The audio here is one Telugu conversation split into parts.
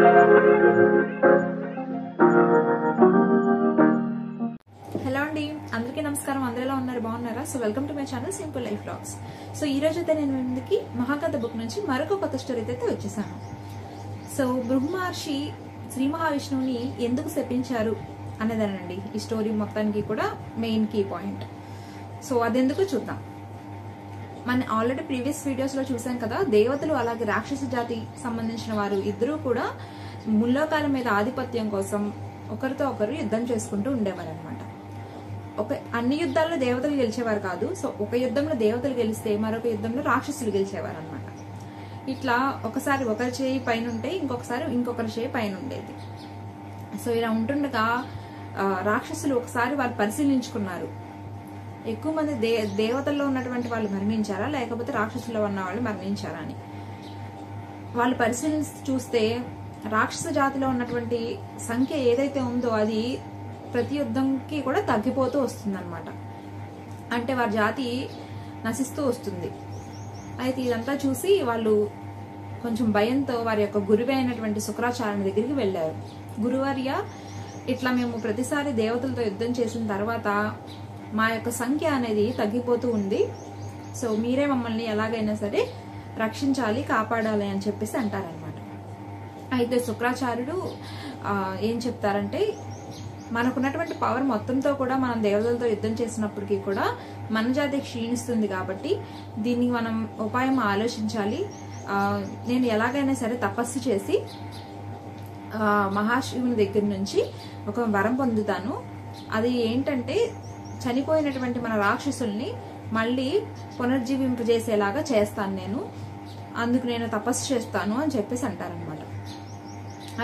హలో అండి, అందరికీ నమస్కారం. అందరూ ఎలా ఉన్నారు? బాగున్నారా? So welcome to my channel simple life vlogs. So ఈ రోజు అయితే నేను ముందుకి మహాకథ బుక్ నుంచి మరొక కొత్త స్టోరీ అయితే వచ్చేసాను. సో భృగు మహర్షి శ్రీ మహావిష్ణువుని ఎందుకు శపించారు అనేదానండి ఈ స్టోరీ మొత్తానికి కూడా మెయిన్ కీ పాయింట్. సో అదెందుకు చూద్దాం. మన ఆల్రెడీ ప్రీవియస్ వీడియోస్ లో చూసాం కదా, దేవతలు అలాగే రాక్షస జాతి సంబంధించిన వారు ఇద్దరూ కూడా ముల్లోకాల మీద ఆధిపత్యం కోసం ఒకరితో ఒకరు యుద్ధం చేసుకుంటూ ఉండేవారు అనమాట. అన్ని యుద్ధాల్లో దేవతలు గెలిచేవారు కాదు. సో ఒక యుద్ధంలో దేవతలు గెలిస్తే మరొక యుద్ధంలో రాక్షసులు గెలిచేవారు అనమాట. ఇట్లా ఒకసారి ఒకరి చేయి పైన ఉంటే ఇంకొకసారి ఇంకొకరి చేయి పైన ఉండేది. సో ఇలా ఉంటుండగా రాక్షసులు ఒకసారి వాళ్ళు పరిశీలించుకున్నారు, ఎక్కువ మంది దేవతల్లో ఉన్నటువంటి వాళ్ళు మరణించారా లేకపోతే రాక్షసుల్లో ఉన్న వాళ్ళు మరణించారా అని. వాళ్ళు పరిశీలించి చూస్తే రాక్షస జాతిలో ఉన్నటువంటి సంఖ్య ఏదైతే ఉందో అది ప్రతి యుద్ధంకి కూడా తగ్గిపోతూ వస్తుంది అనమాట. అంటే వారి జాతి నశిస్తూ వస్తుంది. అయితే ఇదంతా చూసి వాళ్ళు కొంచెం భయంతో వారి యొక్క గురువే అయినటువంటి శుక్రాచార్యుని దగ్గరికి వెళ్ళారు. గురువర్య, ఇట్లా మేము ప్రతిసారి దేవతలతో యుద్ధం చేసిన తర్వాత మా యొక్క సంఖ్య అనేది తగ్గిపోతూ ఉంది. సో మీరే మమ్మల్ని ఎలాగైనా సరే రక్షించాలి, కాపాడాలి అని చెప్పేసి అంటారనమాట. అయితే శుక్రాచార్యుడు ఏం చెప్తారంటే, మనకున్నటువంటి పవర్ మొత్తంతో కూడా మనం దేవతలతో యుద్ధం చేసినప్పటికీ కూడా మన జాతి క్షీణిస్తుంది కాబట్టి దీన్ని మనం ఉపాయం ఆలోచించాలి. నేను ఎలాగైనా సరే తపస్సు చేసి మహాశివుని దగ్గర నుంచి ఒక వరం పొందుతాను. అది ఏంటంటే, చనిపోయినటువంటి మన రాక్షసుల్ని మళ్ళీ పునర్జీవింపజేసేలాగా చేస్తాను నేను, అందుకు నేను తపస్సు చేస్తాను అని చెప్పేసి అంటారనమాట.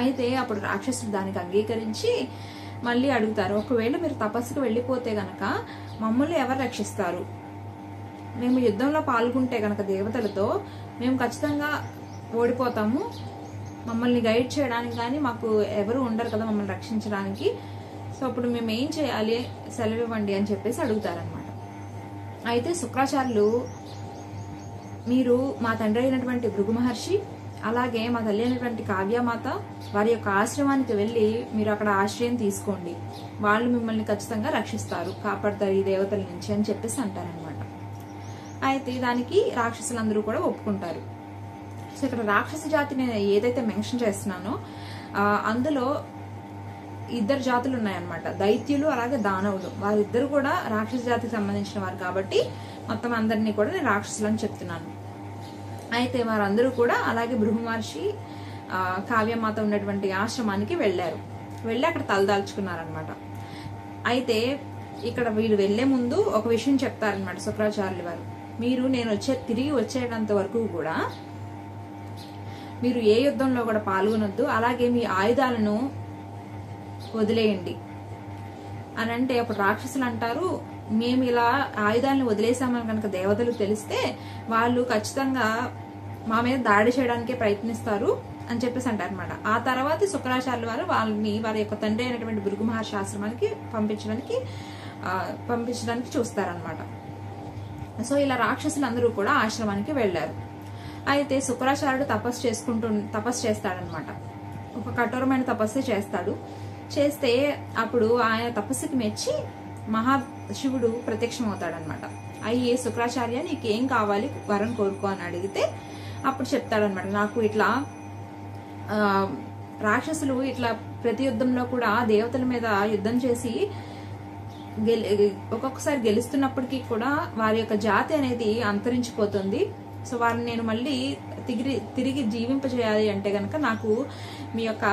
అయితే అప్పుడు రాక్షసులు దానికి అంగీకరించి మళ్ళీ అడుగుతారు, ఒకవేళ మీరు తపస్సుకు వెళ్ళిపోతే గనక మమ్మల్ని ఎవరు రక్షిస్తారు? మేము యుద్ధంలో పాల్గొంటే గనక దేవతలతో మేము ఖచ్చితంగా ఓడిపోతాము. మమ్మల్ని గైడ్ చేయడానికి కానీ మాకు ఎవరు ఉండరు కదా మమ్మల్ని రక్షించడానికి. సో అప్పుడు మేము ఏం చేయాలి, సెలవు ఇవ్వండి అని చెప్పేసి అడుగుతారనమాట. అయితే శుక్రాచార్యులు, మీరు మా తండ్రి అయినటువంటి భృగు మహర్షి అలాగే మా తల్లి అయినటువంటి కావ్యమాత వారి యొక్క ఆశ్రమానికి వెళ్ళి మీరు అక్కడ ఆశ్రయం తీసుకోండి, వాళ్ళు మిమ్మల్ని ఖచ్చితంగా రక్షిస్తారు, కాపాడతారు ఈ దేవతల నుంచి అని చెప్పేసి అంటారనమాట. అయితే దానికి రాక్షసులందరూ కూడా ఒప్పుకుంటారు. సో ఇక్కడ రాక్షస జాతిని ఏదైతే మెన్షన్ చేస్తున్నానో అందులో ఇద్దరు జాతులు ఉన్నాయన్నమాట, దైత్యులు అలాగే దానవులు. వారిద్దరు కూడా రాక్షస జాతికి సంబంధించిన వారు కాబట్టి మొత్తం అందరినీ కూడా నేను రాక్షసులు అని చెప్తున్నాను. అయితే వారందరూ కూడా అలాగే భృగు మహర్షి కావ్యమాత ఉన్నటువంటి ఆశ్రమానికి వెళ్ళారు. వెళ్ళి అక్కడ తలదాల్చుకున్నారనమాట. అయితే ఇక్కడ వీళ్ళు వెళ్లే ముందు ఒక విషయం చెప్తారనమాట శుక్రాచార్యులు వారు, మీరు నేను తిరిగి వచ్చేటంత వరకు కూడా మీరు ఏ యుద్ధంలో కూడా పాల్గొనొద్దు, అలాగే మీ ఆయుధాలను వదిలేయండి అని అంటే, అప్పుడు రాక్షసులు అంటారు, మేము ఇలా ఆయుధాలను వదిలేసామని కనుక దేవతలు తెలిస్తే వాళ్ళు ఖచ్చితంగా మా మీద దాడి చేయడానికే ప్రయత్నిస్తారు అని చెప్పేసి అంటారు అనమాట. ఆ తర్వాత శుక్రాచార్యుల వారు వాళ్ళని వారి యొక్క తండ్రి అయినటువంటి భృగు మహర్షి ఆశ్రమానికి పంపించడానికి చూస్తారనమాట. సో ఇలా రాక్షసులందరూ కూడా ఆశ్రమానికి వెళ్లారు. అయితే శుక్రాచార్యుడు తపస్సు చేస్తాడనమాట. ఒక కఠోరమైన తపస్సు చేస్తాడు. చేస్తే అప్పుడు ఆయన తపస్సుకి మెచ్చి మహాశివుడు ప్రత్యక్షమవుతాడనమాట. అయ్యి శుక్రాచార్య నీకేం కావాలి, వరం కోరుకో అని అడిగితే అప్పుడు చెప్తాడనమాట, నాకు ఇట్లా రాక్షసులు ఇట్లా ప్రతి యుద్ధంలో కూడా దేవతల మీద యుద్ధం చేసి ఒక్కొక్కసారి గెలుస్తున్నప్పటికీ కూడా వారి యొక్క జాతి అనేది అంతరించిపోతుంది. సో వారిని నేను మళ్ళీ తిరిగి జీవింపజేయాలి అంటే గనక నాకు మీ యొక్క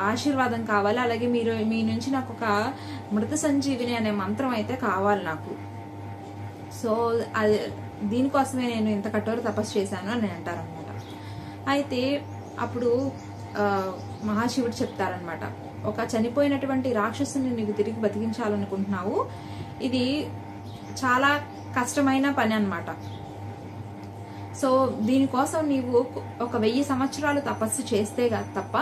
ఆశీర్వాదం కావాలి, అలాగే మీ నుంచి నాకు ఒక మృత సంజీవిని అనే మంత్రం అయితే కావాలి నాకు. సో అది దీనికోసమే నేను ఇంత కఠోర తపస్సు చేశాను అని అంటారనమాట. అయితే అప్పుడు మహాశివుడు చెప్తారనమాట, ఒక చనిపోయినటువంటి రాక్షసుని నీకు తిరిగి బతికించాలనుకుంటున్నావు, ఇది చాలా కష్టమైన పని అన్నమాట. సో దీనికోసం నీవు ఒక 1000 సంవత్సరాలు తపస్సు చేస్తే తప్ప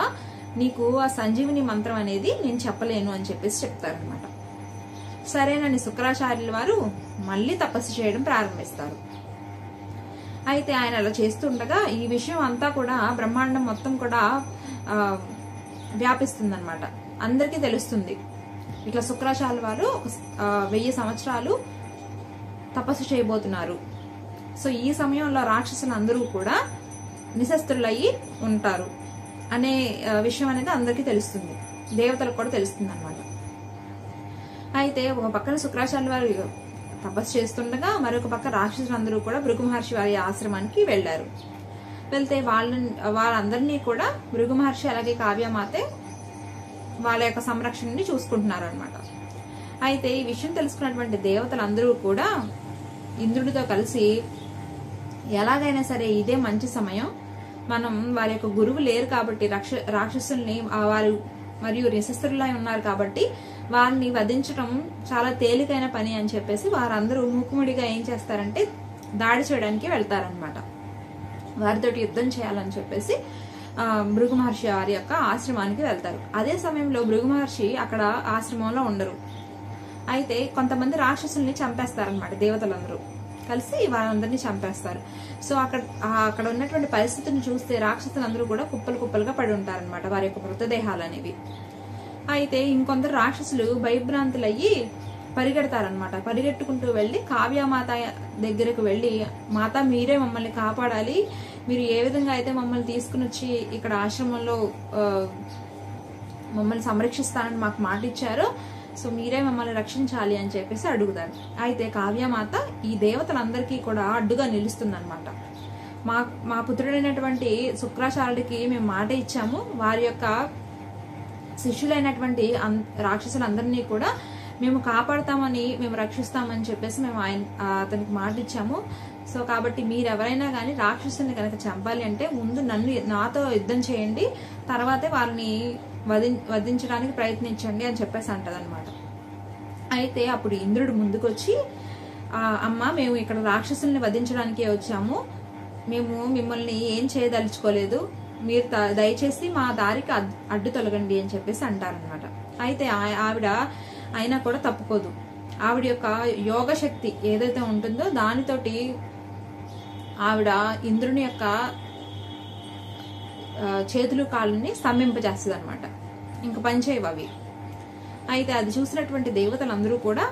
నీకు ఆ సంజీవిని మంత్రం అనేది నేను చెప్పలేను అని చెప్పేసి చెప్తారనమాట. సరేనని శుక్రాచార్యుల వారు మళ్ళీ తపస్సు చేయడం ప్రారంభిస్తారు. అయితే ఆయన అలా చేస్తుండగా ఈ విషయం అంతా కూడా బ్రహ్మాండం మొత్తం కూడా వ్యాపిస్తుంది అనమాట. అందరికీ తెలుస్తుంది ఇట్లా శుక్రాచార్యుల వారు 1000 సంవత్సరాలు తపస్సు చేయబోతున్నారు. సో ఈ సమయంలో రాక్షసులందరూ కూడా నిశస్త్రులయ్యి ఉంటారు అనే విషయం అనేది అందరికీ తెలుస్తుంది, దేవతలకు కూడా తెలుస్తుంది అనమాట. అయితే ఒక పక్కన శుక్రాచార్యుల వారు తపస్సు చేస్తుండగా మరొక పక్క రాక్షసులందరూ కూడా భృగు మహర్షి వారి ఆశ్రమానికి వెళ్లారు. వెళ్తే వాళ్ళందరినీ కూడా భృగు మహర్షి అలాగే కావ్యమాతే వాళ్ళ యొక్క సంరక్షణని చూసుకుంటున్నారు అనమాట. అయితే ఈ విషయం తెలుసుకున్నటువంటి దేవతలందరూ కూడా ఇంద్రుడితో కలిసి ఎలాగైనా సరే ఇదే మంచి సమయం, మనం వారి యొక్క గురువు లేరు కాబట్టి రాక్షసుల్ని వారు మరియు నిశస్త్రులై ఉన్నారు కాబట్టి వారిని వధించడం చాలా తేలికైన పని అని చెప్పేసి వారందరూ మూకుముడిగా ఏం చేస్తారంటే దాడి చేయడానికి వెళ్తారనమాట. వారితోటి యుద్ధం చేయాలని చెప్పేసి భృగు మహర్షి వారి యొక్క ఆశ్రమానికి వెళ్తారు. అదే సమయంలో భృగు మహర్షి అక్కడ ఆశ్రమంలో ఉండరు. అయితే కొంతమంది రాక్షసుల్ని చంపేస్తారనమాట. దేవతలందరూ కలిసి వారందరినీ చంపేస్తారు. సో అక్కడ ఉన్నటువంటి పరిస్థితిని చూస్తే రాక్షసులందరూ కూడా కుప్పలు కుప్పలుగా పడి ఉంటారనమాట, వారి యొక్క మృతదేహాలు అనేవి. అయితే ఇంకొందరు రాక్షసులు భయభ్రాంతులయ్యి పరిగెడతారనమాట. పరిగెట్టుకుంటూ వెళ్లి కావ్యమాత దగ్గరకు వెళ్లి, మాత మీరే మమ్మల్ని కాపాడాలి, మీరు ఏ విధంగా అయితే మమ్మల్ని తీసుకుని వచ్చి ఇక్కడ ఆశ్రమంలో మమ్మల్ని సంరక్షిస్తానని మాకు మాట ఇచ్చారో, సో మీరే మమ్మల్ని రక్షించాలి అని చెప్పేసి అడుగుతారు. అయితే కావ్యమాత ఈ దేవతలందరికీ కూడా అడ్డుగా నిలుస్తుందన్నమాట. మా పుత్రుడైనటువంటి శుక్రాచార్యుడికి మేము మాట ఇచ్చాము, వారి యొక్క శిష్యులైనటువంటి రాక్షసులందరినీ కూడా మేము కాపాడతామని, మేము రక్షిస్తామని చెప్పేసి మేము అతనికి మాట ఇచ్చాము. సో కాబట్టి మీరెవరైనా కానీ రాక్షసుని కనుక చంపాలి అంటే ముందు నాతో యుద్ధం చేయండి, తర్వాతే వారిని వధించడానికి ప్రయత్నించండి అని చెప్పేసి అంటదనమాట. అయితే అప్పుడు ఇంద్రుడు ముందుకొచ్చి, అమ్మ మేము ఇక్కడ రాక్షసుల్ని వధించడానికే వచ్చాము, మేము మిమ్మల్ని ఏం చేయదలుచుకోలేదు, మీరు దయచేసి మా దారికి అడ్డు తొలగండి అని చెప్పేసి అంటారనమాట. అయితే ఆవిడ అయినా కూడా తప్పుకోదు. ఆవిడ యొక్క యోగ శక్తి ఏదైతే ఉంటుందో దానితోటి ఆవిడ ఇంద్రుని యొక్క చేతులు కాళ్ళని స్తంభింపజేస్తుంది అనమాట. ఇంక పనిచేయవు అవి. అయితే అది చూసినటువంటి దేవతలందరూ కూడా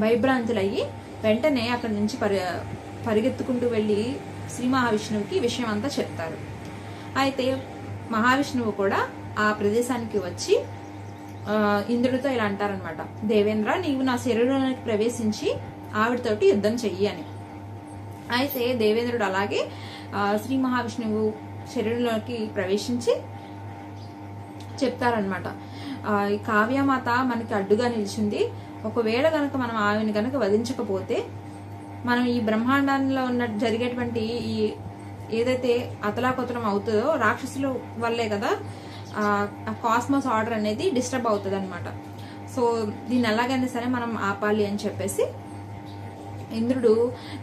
భయభ్రాంతులయ్యి వెంటనే అక్కడి నుంచి పరిగెత్తుకుంటూ వెళ్లి శ్రీ మహావిష్ణువుకి విషయం అంతా చెప్తారు. అయితే మహావిష్ణువు కూడా ఆ ప్రదేశానికి వచ్చి ఇంద్రుడితో ఇలా అంటారనమాట, దేవేంద్ర నీవు నా శరీరంలోకి ప్రవేశించి ఆవిడతోటి యుద్ధం చెయ్యి అని. అయితే దేవేంద్రుడు అలాగే శ్రీ మహావిష్ణువు శరీరంలోకి ప్రవేశించి చెప్తారనమాట, ఈ కావ్యమాత మనకి అడ్డుగా నిలిచింది, ఒకవేళ గనక మనం ఆవిని గనక వధించకపోతే మనం ఈ బ్రహ్మాండంలో ఉన్న జరిగేటువంటి ఈ ఏదైతే అతలాకుతలం అవుతుందో రాక్షసుల వల్లే కదా ఆ కాస్మోస్ ఆర్డర్ అనేది డిస్టర్బ్ అవుతుంది అనమాట. సో దీన్ని ఎలాగైనా సరే మనం ఆపాలి అని చెప్పేసి ఇంద్రుడు,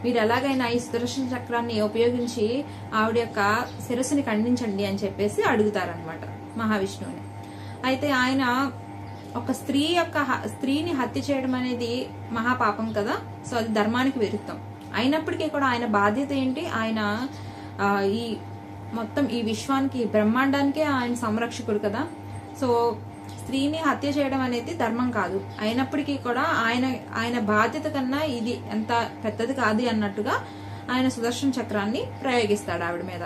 మీరు ఎలాగైనా ఈ సుదర్శన చక్రాన్ని ఉపయోగించి ఆవిడ యొక్క శిరస్సుని ఖండించండి అని చెప్పేసి అడుగుతారనమాట మహావిష్ణువుని. అయితే ఆయన ఒక స్త్రీని హత్య చేయడం అనేది మహాపాపం కదా, సో అది ధర్మానికి విరుద్ధం. అయినప్పటికీ కూడా ఆయన బాధ్యత ఏంటి, ఆయన ఈ మొత్తం ఈ విశ్వానికి బ్రహ్మాండానికే ఆయన సంరక్షకుడు కదా. సో స్త్రీని హత్య చేయడం అనేది ధర్మం కాదు. అయినప్పటికీ కూడా ఆయన బాధ్యత కన్నా ఇది ఎంత పెద్దది కాదు అన్నట్టుగా ఆయన సుదర్శన చక్రాన్ని ప్రయోగిస్తాడు ఆవిడ మీద.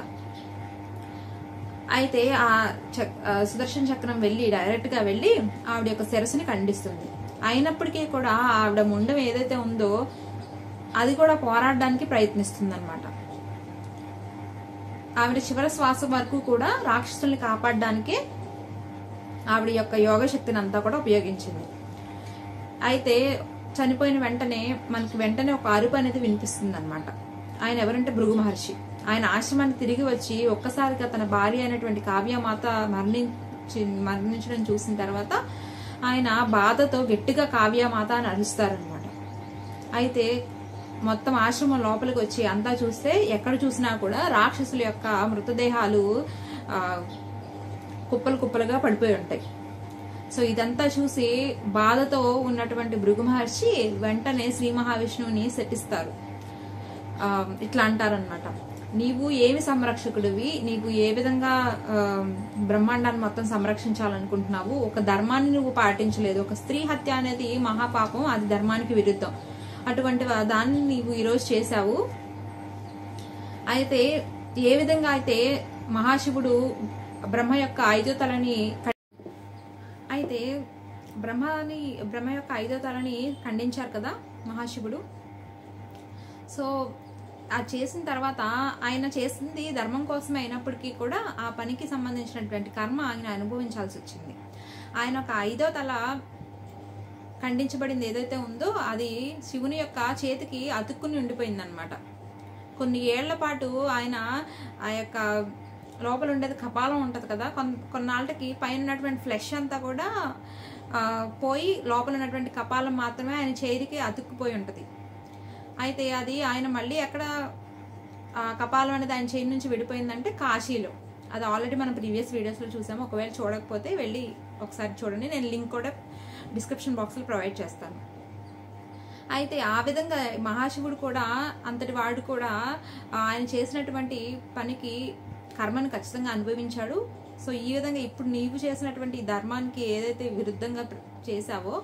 అయితే ఆ సుదర్శన చక్రం డైరెక్ట్ గా వెళ్లి ఆవిడ యొక్క శిరస్సుని ఖండిస్తుంది. అయినప్పటికీ కూడా ఆవిడ ముండం ఏదైతే ఉందో అది కూడా పోరాడడానికి ప్రయత్నిస్తుంది అనమాట. ఆవిడ చివరి శ్వాస వరకు కూడా రాక్షసుల్ని కాపాడడానికే ఆవిడ యొక్క యోగ శక్తిని అంతా కూడా ఉపయోగించింది. అయితే చనిపోయిన వెంటనే ఒక అరుపు అనేది వినిపిస్తుంది అనమాట. ఆయన ఎవరంటే భృగు మహర్షి. ఆయన ఆశ్రమాన్ని తిరిగి వచ్చి ఒక్కసారిగా తన భార్య అయినటువంటి కావ్యమాత మరణించడం చూసిన తర్వాత ఆయన బాధతో గట్టిగా కావ్యమాత అని అరుస్తారనమాట. అయితే మొత్తం ఆశ్రమం లోపలికి వచ్చి అంతా చూస్తే ఎక్కడ చూసినా కూడా రాక్షసుల యొక్క మృతదేహాలు కుప్పలు కుప్పలుగా పడిపోయి ఉంటాయి. సో ఇదంతా చూసి బాధతో ఉన్నటువంటి భృగు మహర్షి వెంటనే శ్రీ మహావిష్ణువుని శపిస్తారు. ఇట్లా అంటారనమాట, నీవు ఏమి సంరక్షకుడివి, నీవు ఏ విధంగా బ్రహ్మాండాన్ని మొత్తం సంరక్షించాలనుకుంటున్నావు, ఒక ధర్మాన్ని నువ్వు పాటించలేదు. ఒక స్త్రీ హత్య అనేది మహాపాపం, అది ధర్మానికి విరుద్ధం. అటువంటి దాన్ని నీవు ఈరోజు చేశావు. అయితే ఏ విధంగా అయితే మహాశివుడు బ్రహ్మ యొక్క 5వ తలని అయితే బ్రహ్మ యొక్క 5వ తలని ఖండించారు కదా మహాశివుడు. సో అది చేసిన తర్వాత ఆయన చేసింది ధర్మం కోసమే అయినప్పటికీ కూడా ఆ పనికి సంబంధించినటువంటి కర్మ ఆయన అనుభవించాల్సి వచ్చింది. ఆయన ఒక 5వ తల ఖండించబడింది ఏదైతే ఉందో అది శివుని యొక్క చేతికి అతుక్కుని ఉండిపోయిందనమాట. కొన్ని ఏళ్ల పాటు ఆయన ఆ యొక్క లోపల ఉండేది కపాలం ఉంటుంది కదా, కొన్నాళ్ళకి పైన ఉన్నటువంటి ఫ్లెష్ అంతా కూడా పోయి లోపల ఉన్నటువంటి కపాలం మాత్రమే ఆయన చేతికి అతుక్కుపోయి ఉంటుంది. అయితే అది ఆయన మళ్ళీ ఎక్కడ కపాలం అనేది ఆయన చేయి నుంచి విడిపోయిందంటే కాశీలో. అది ఆల్రెడీ మనం ప్రీవియస్ వీడియోస్లో చూసాము. ఒకవేళ చూడకపోతే వెళ్ళి ఒకసారి చూడండి, నేను లింక్ కూడా డిస్క్రిప్షన్ బాక్స్లో ప్రొవైడ్ చేస్తాను. అయితే ఆ విధంగా మహాశివుడు కూడా అంతటి వాడు కూడా ఆయన చేసినటువంటి పనికి కర్మను ఖచ్చితంగా అనుభవించాడు. సో ఈ విధంగా ఇప్పుడు నీవు చేసినటువంటి ధర్మానికి ఏదైతే విరుద్ధంగా చేశావో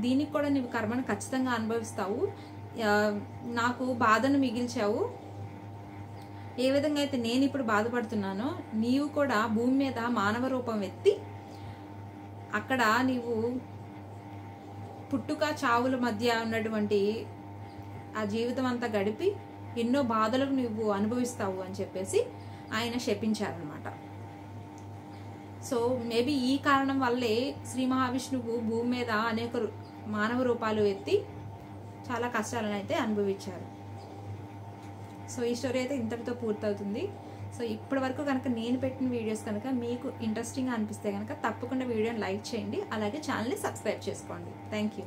దీనికి కూడా నీవు కర్మను ఖచ్చితంగా అనుభవిస్తావు. నాకు బాధను మిగిల్చావు. ఏ విధంగా అయితే నేను ఇప్పుడు బాధపడుతున్నానో నీవు కూడా భూమి మీద మానవ రూపం ఎత్తి అక్కడ నీవు పుట్టుక చావుల మధ్య ఉన్నటువంటి ఆ జీవితం అంతా గడిపి ఎన్నో బాధలకు నువ్వు అనుభవిస్తావు అని చెప్పేసి ఆయన శపించారనమాట. సో మేబీ ఈ కారణం వల్లే శ్రీ మహావిష్ణువు భూమి మీద అనేక మానవ రూపాలు ఎత్తి చాలా కష్టాలను అయితే అనుభవించారు. సో ఈ స్టోరీ అయితే ఇంతటితో పూర్తవుతుంది. సో ఇప్పటి వరకు కనుక నేను పెట్టిన వీడియోస్ కనుక మీకు ఇంట్రెస్టింగ్గా అనిపిస్తే కనుక తప్పకుండా వీడియోని లైక్ చేయండి, అలాగే ఛానల్ని సబ్స్క్రైబ్ చేసుకోండి. Thank you.